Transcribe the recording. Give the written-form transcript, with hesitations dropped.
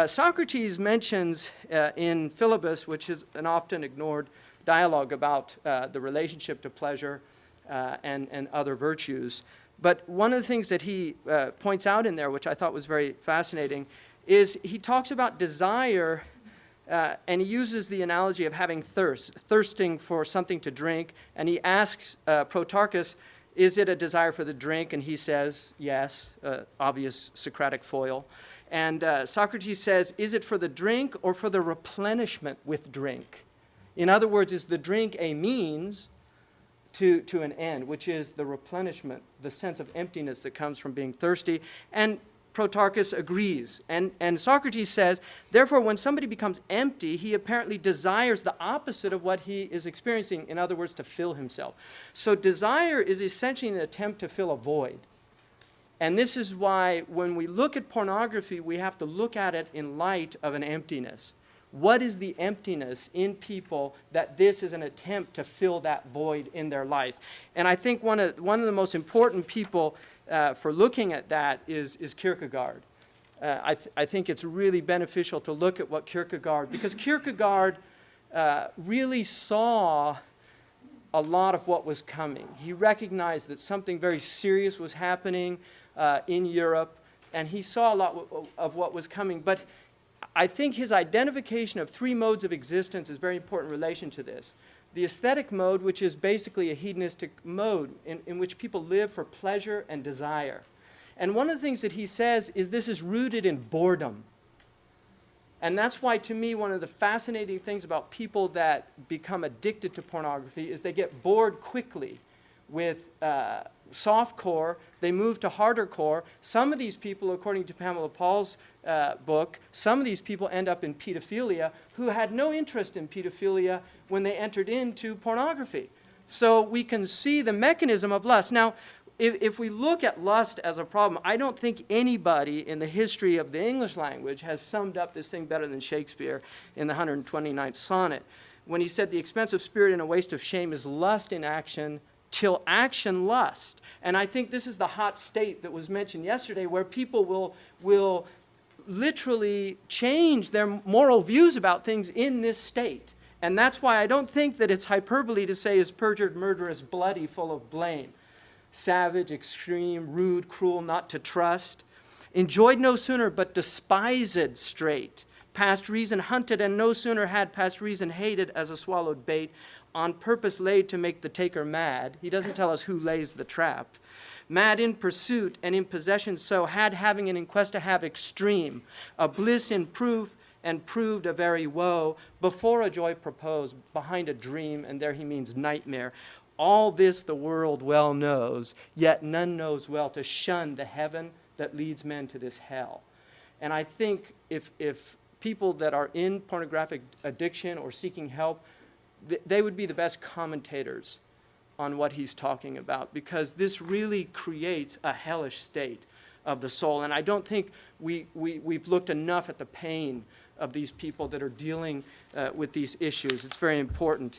Socrates mentions in Philebus, which is an often ignored dialogue about the relationship to pleasure and other virtues. But one of the things that he points out in there, which I thought was very fascinating, is he talks about desire, and he uses the analogy of having thirsting for something to drink. And he asks Protarchus, is it a desire for the drink? And he says, yes, obvious Socratic foil. And Socrates says, is it for the drink or for the replenishment with drink? In other words, is the drink a means to an end, which is the replenishment, the sense of emptiness that comes from being thirsty? And Protarchus agrees. And Socrates says, therefore, when somebody becomes empty, he apparently desires the opposite of what he is experiencing. In other words, to fill himself. So desire is essentially an attempt to fill a void. And this is why when we look at pornography, we have to look at it in light of an emptiness. What is the emptiness in people that this is an attempt to fill that void in their life? And I think one of the most important people for looking at that is Kierkegaard. I think it's really beneficial to look at what Kierkegaard, because Kierkegaard really saw a lot of what was coming. He recognized that something very serious was happening in Europe, and he saw a lot of what was coming. But I think his identification of three modes of existence is very important in relation to this. The aesthetic mode, which is basically a hedonistic mode in which people live for pleasure and desire. And one of the things that he says is this is rooted in boredom. And that's why, to me, one of the fascinating things about people that become addicted to pornography is they get bored quickly with soft core. They move to harder core. Some of these people, according to Pamela Paul's book, some of these people end up in pedophilia who had no interest in pedophilia when they entered into pornography. So we can see the mechanism of lust. Now, if we look at lust as a problem, I don't think anybody in the history of the English language has summed up this thing better than Shakespeare in the 129th sonnet, when he said, the expense of spirit and a waste of shame is lust in action, till action lust. And I think this is the hot state that was mentioned yesterday, where people will literally change their moral views about things in this state. And that's why I don't think that it's hyperbole to say is perjured, murderous, bloody, full of blame. Savage, extreme, rude, cruel, not to trust. Enjoyed no sooner, but despised straight. Past reason hunted, and no sooner had past reason hated as a swallowed bait, on purpose laid to make the taker mad. He doesn't tell us who lays the trap. Mad in pursuit and in possession so, had having and in quest to have extreme, a bliss in proof and proved a very woe, before a joy proposed, behind a dream, and there he means nightmare. All this the world well knows, yet none knows well to shun the heaven that leads men to this hell. And I think if people that are in pornographic addiction or seeking help, they would be the best commentators on what he's talking about, because this really creates a hellish state of the soul. And I don't think we've looked enough at the pain of these people that are dealing with these issues. It's very important.